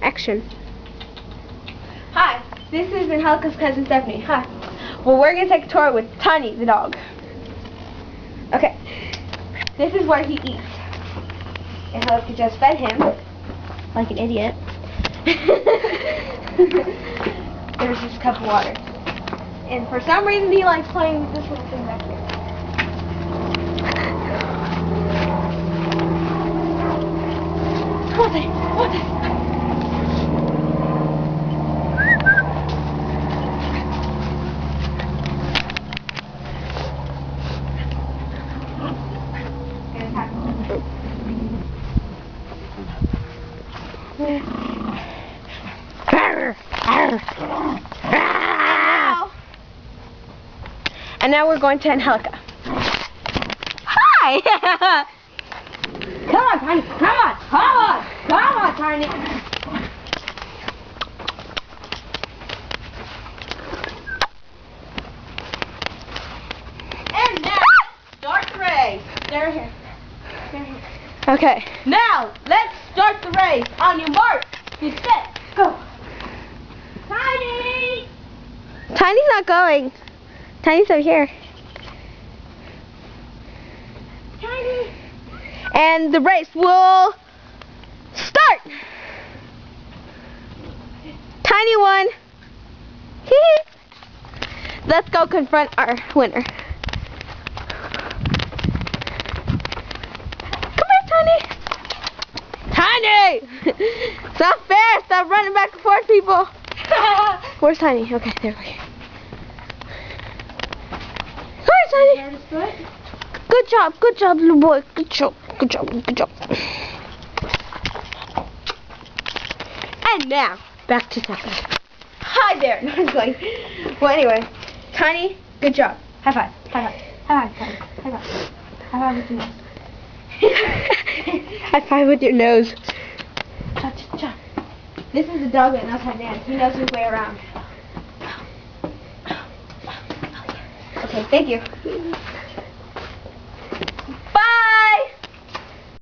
Action. Hi, this is Anjelika's cousin Stephanie. Hi. Well, we're going to take a tour with Tiny, the dog. Okay. This is where he eats. Anjelika just fed him, like an idiot. There's just a cup of water. And for some reason he likes playing with this little thing back here. What the? And now we're going to Anjelika. Hi! Come on, Tiny. Come on, Tiny. And now, start the race. They're here. Okay. Now, let's start the race. On your mark, get set, go. Tiny! Tiny's not going. Tiny's over here. Tiny! And the race will start! Tiny won. Let's go confront our winner. Come here, Tiny! Tiny! It's not fair! Stop running back and forth, people! Where's Tiny? Okay, there we go. Tiny. Good job, little boy. Good job. And now, back to Stephanie. Hi there. No, I'm just going. Well, anyway, Tiny, good job. High five. Tiny. High five with your nose. High five with your nose. Cha. This is the dog that knows how to dance. He knows his way around. Okay, thank you.